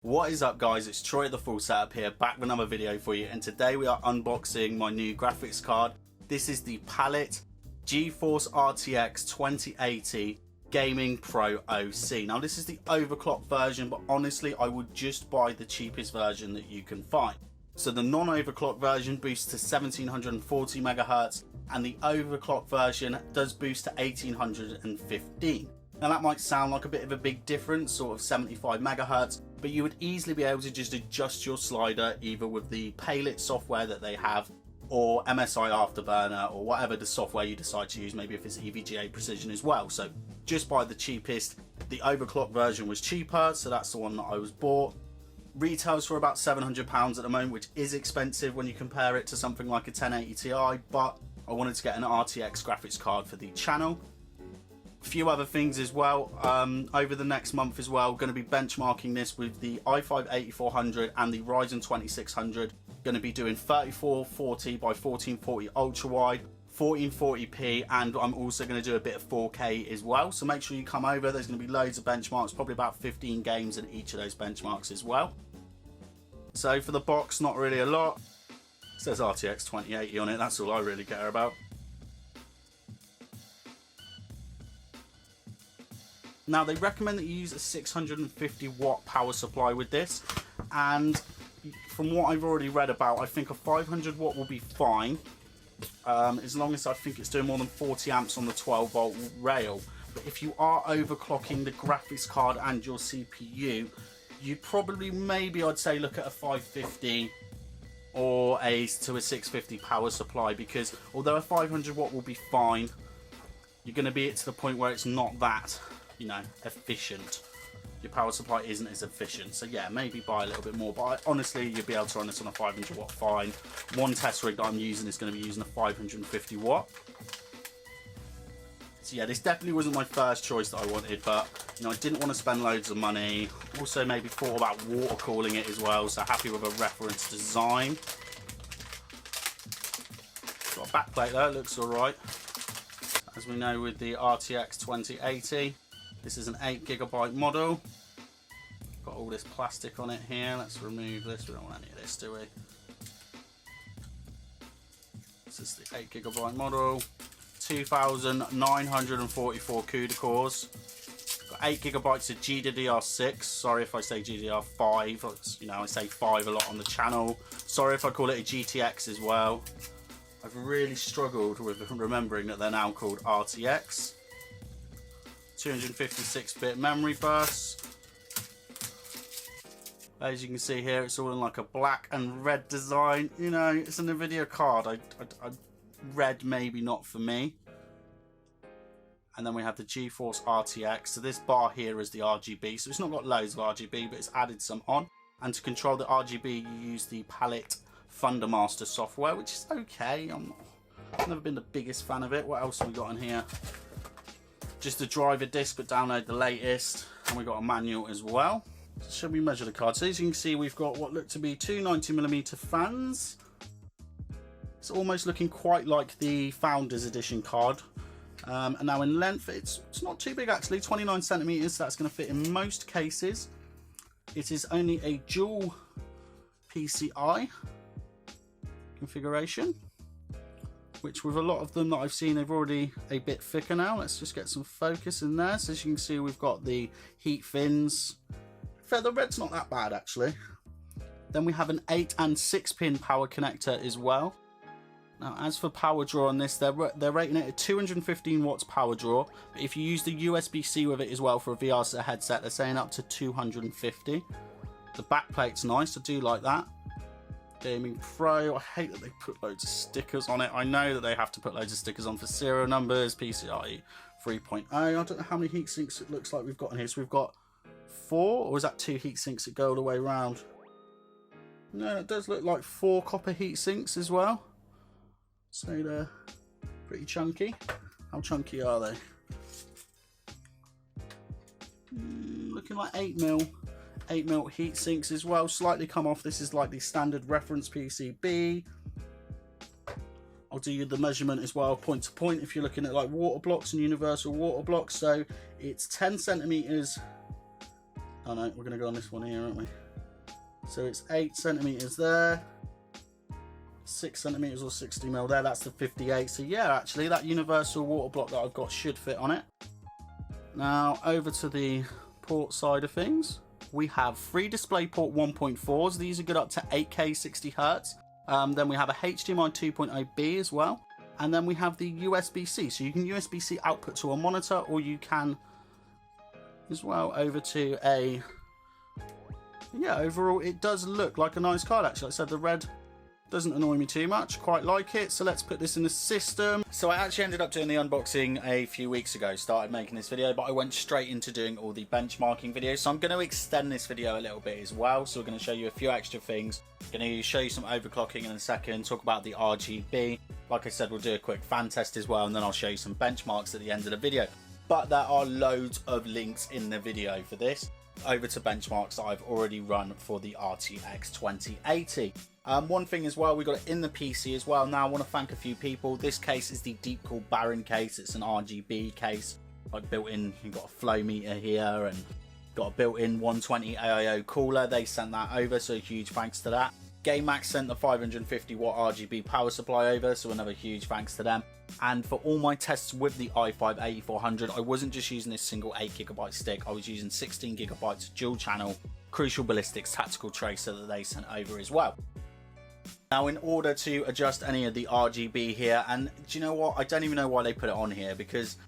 What is up guys, it's Troy the Full Setup here, back with another video for you, and today we are unboxing my new graphics card. This is the Palit GeForce RTX 2080 GamingPro OC. Now this is the overclocked version, but honestly I would just buy the cheapest version that you can find. So the non-overclocked version boosts to 1740 MHz and the overclocked version does boost to 1815. Now that might sound like a bit of a big difference, sort of 75 MHz, but you would easily be able to just adjust your slider either with the Palit software that they have or MSI Afterburner or whatever the software you decide to use, maybe if it's EVGA Precision as well. So just buy the cheapest. The overclocked version was cheaper, so that's the one that I was bought. Retails for about £700 at the moment, which is expensive when you compare it to something like a 1080 Ti, but I wanted to get an RTX graphics card for the channel. A few other things as well, over the next month as well, going to be benchmarking this with the i5-8400 and the Ryzen 2600. Going to be doing 3440 by 1440 ultra wide, 1440p, and I'm also going to do a bit of 4K as well, so make sure you come over. There's going to be loads of benchmarks, probably about 15 games in each of those benchmarks as well. So for the box, not really a lot. It says RTX 2080 on it, that's all I really care about. Now they recommend that you use a 650 watt power supply with this, and from what I've already read about, I think a 500 watt will be fine, as long as I think it's doing more than 40 amps on the 12 volt rail. But if you are overclocking the graphics card and your CPU, you'd probably, maybe I'd say look at a 550 or to a 650 power supply, because although a 500 watt will be fine, you're going to be to the point where it's not that, you know, efficient. Your power supply isn't as efficient, so yeah, maybe buy a little bit more, but honestly you'll be able to run this on a 500 watt fine. One test rig that I'm using is going to be using a 550 watt. So yeah, this definitely wasn't my first choice that I wanted, but you know, I didn't want to spend loads of money. Also maybe thought about water cooling it as well, so happy with a reference design. Got a backplate there, looks alright. As we know with the RTX 2080, this is an 8GB model. Got all this plastic on it here. Let's remove this. We don't want any of this, do we? This is the 8GB model. 2,944 CUDA cores. Got 8GB of GDDR6. Sorry if I say GDDR5. You know, I say 5 a lot on the channel. Sorry if I call it a GTX as well. I've really struggled with remembering that they're now called RTX. 256-bit memory bus. As you can see here, it's all in like a black and red design. You know, it's an NVIDIA card. Red maybe not for me. And then we have the GeForce RTX. So this bar here is the RGB. So it's not got loads of RGB, but it's added some on. And to control the RGB, you use the Palit Thundermaster software, which is okay. I've never been the biggest fan of it. What else have we got in here? Just a driver disc, but download the latest. And we got a manual as well. So shall we measure the card? So as you can see, we've got what look to be two 90mm fans. It's almost looking quite like the Founders Edition card. And now in length, it's not too big actually, 29 centimeters. So that's going to fit in most cases. It is only a dual PCI configuration, which with a lot of them that I've seen, they've already a bit thicker now. Let's just get some focus in there. So as you can see, we've got the heat fins. Fair, the red's not that bad actually. Then we have an 8 and 6 pin power connector as well. Now as for power draw on this, they're rating it at 215 watts power draw, but if you use the USB-C with it as well for a VR headset, they're saying up to 250. The backplate's nice, I do like that. GamingPro, I hate that they put loads of stickers on it. I know that they have to put loads of stickers on for serial numbers. PCIe 3.0. I don't know how many heat sinks it looks like we've got in here. So we've got 4, or is that 2 heat sinks that go all the way around? No, it does look like 4 copper heat sinks as well. So they're pretty chunky. How chunky are they? Looking like 8mm. 8mm heat sinks as well, slightly come off. This is like the standard reference PCB. I'll do you the measurement as well, point to point, if you're looking at like water blocks and universal water blocks. So it's 10 centimeters. Oh no, we're going to go on this one here, aren't we? So it's 8 centimeters there, 6 centimeters or 60mm there. That's the 58. So yeah, actually that universal water block that I've got should fit on it. Now over to the port side of things, we have 3 DisplayPort 1.4s. These are good up to 8K 60Hz. Then we have a HDMI 2.0B as well. And then we have the USB-C. So you can USB-C output to a monitor, or you can as well over to a, yeah, overall it does look like a nice card actually. Like I said, the red doesn't annoy me too much, quite like it. So let's put this in the system. So I actually ended up doing the unboxing a few weeks ago, started making this video, but I went straight into doing all the benchmarking videos. So I'm going to extend this video a little bit as well. So we're going to show you a few extra things. Going to show you some overclocking in a second, talk about the RGB. Like I said, we'll do a quick fan test as well, and then I'll show you some benchmarks at the end of the video. But there are loads of links in the video for this, over to benchmarks that I've already run for the RTX 2080. One thing as well, we got it in the PC as well. Now I want to thank a few people. This case is the Deepcool Barkonkase. It's an RGB case, like built in. You've got a flow meter here and got a built-in 120 AIO cooler. They sent that over, so huge thanks to that. Gamemax sent the 550 watt RGB power supply over, so another huge thanks to them. And for all my tests with the i5-8400, I wasn't just using this single 8GB stick, I was using 16GB dual channel Crucial Ballistix tactical tracer that they sent over as well. Now in order to adjust any of the RGB here, and do you know what, I don't even know why they put it on here, because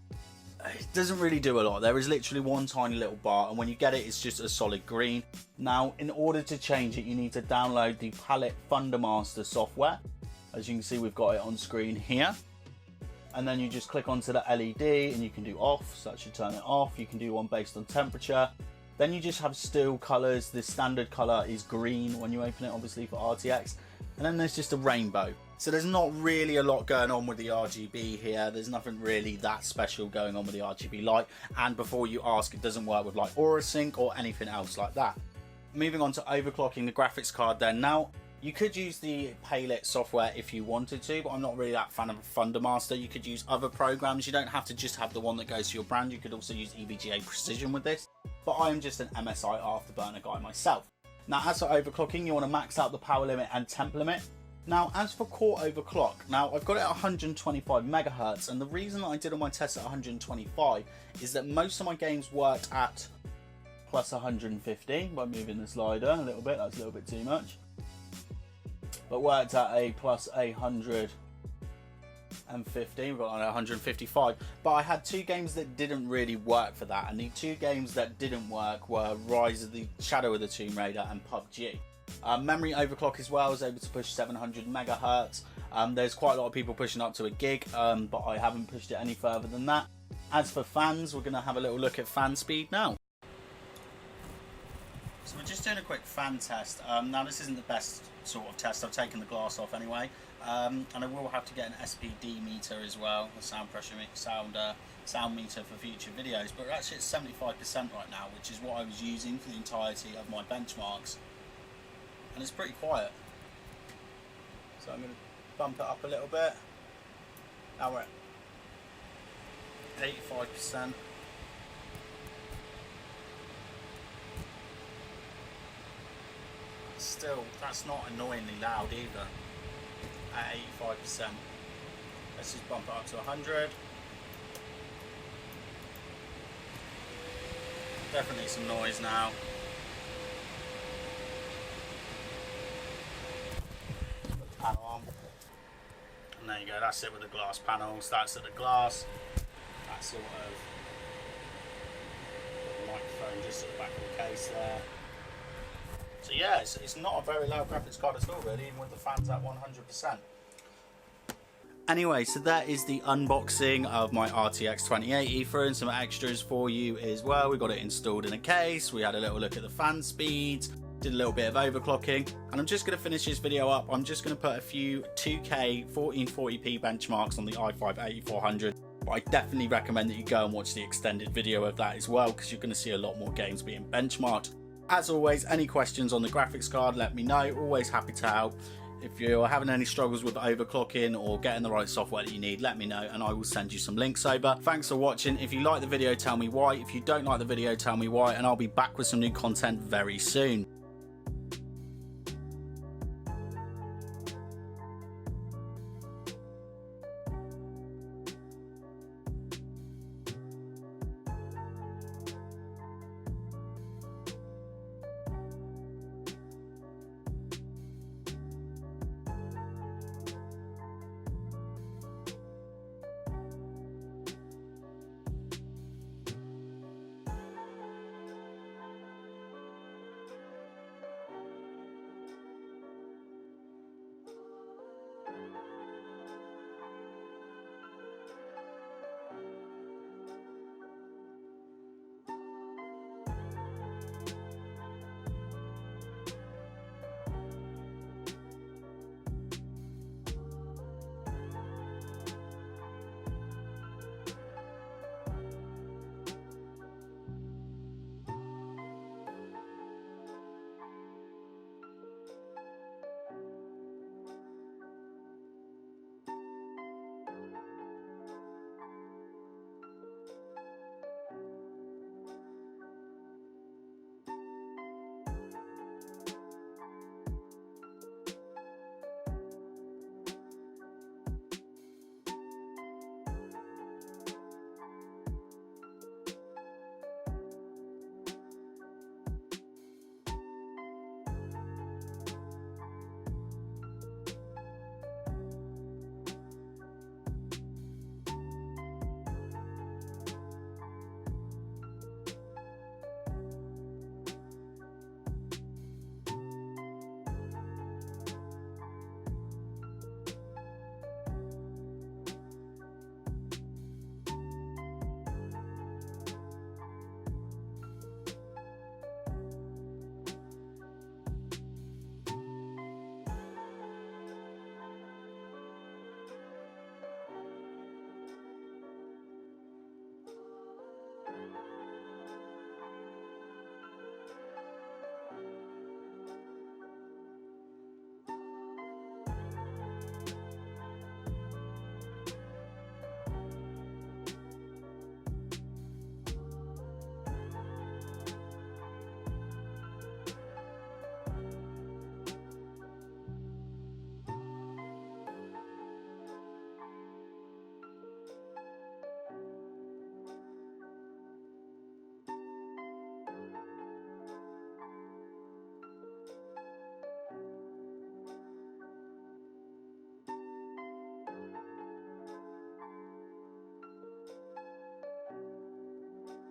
it doesn't really do a lot. There is literally one tiny little bar, and when you get it, it's just a solid green. Now in order to change it, you need to download the Palit Thundermaster software. As you can see, we've got it on screen here. And then you just click onto the LED and you can do off, so that should turn it off. You can do one based on temperature. Then you just have still colors. The standard color is green when you open it, obviously for RTX. And then there's just a rainbow. So there's not really a lot going on with the RGB here. There's nothing really that special going on with the RGB light. And before you ask, it doesn't work with like Aura Sync or anything else like that. Moving on to overclocking the graphics card then. Now, you could use the Palit software if you wanted to, but I'm not really that fan of Thundermaster. You could use other programs. You don't have to just have the one that goes to your brand. You could also use EVGA Precision with this. But I'm just an MSI Afterburner guy myself. Now, as for overclocking, you want to max out the power limit and temp limit. Now, as for core overclock, now I've got it at 125 megahertz, and the reason that I did on my test at 125 is that most of my games worked at plus 115 by moving the slider a little bit. That's a little bit too much. But worked at a plus 150, we've got 155. But I had 2 games that didn't really work for that, and the 2 games that didn't work were Rise of the Shadow of the Tomb Raider and PUBG. Memory overclock as well, I was able to push 700 megahertz. There's quite a lot of people pushing up to a gig, but I haven't pushed it any further than that. As for fans, we're going to have a little look at fan speed now. So we're just doing a quick fan test. Now this isn't the best sort of test, I've taken the glass off anyway, and I will have to get an SPD meter as well, a sound pressure sound meter for future videos, but we're actually at 75% right now, which is what I was using for the entirety of my benchmarks, and it's pretty quiet. So I'm going to bump it up a little bit. Now we're at 85%. Still, that's not annoyingly loud either, at 85%. Let's just bump it up to 100. Definitely some noise now. Put the panel on. And there you go, that's it with the glass panels. That's at the glass. That's sort of the microphone just at the back of the case there. So yeah, it's not a very loud graphics card at all really, even with the fans at 100%. Anyway, so that is the unboxing of my RTX 2080. Throwing some extras for you as well. We got it installed in a case, we had a little look at the fan speeds, did a little bit of overclocking, and I'm just going to finish this video up. I'm just going to put a few 2K 1440p benchmarks on the i5-8400. But I definitely recommend that you go and watch the extended video of that as well, because you're going to see a lot more games being benchmarked. As always, any questions on the graphics card, let me know. Always happy to help. If you're having any struggles with overclocking or getting the right software that you need, let me know and I will send you some links over. Thanks for watching. If you like the video, tell me why. If you don't like the video, tell me why, and I'll be back with some new content very soon.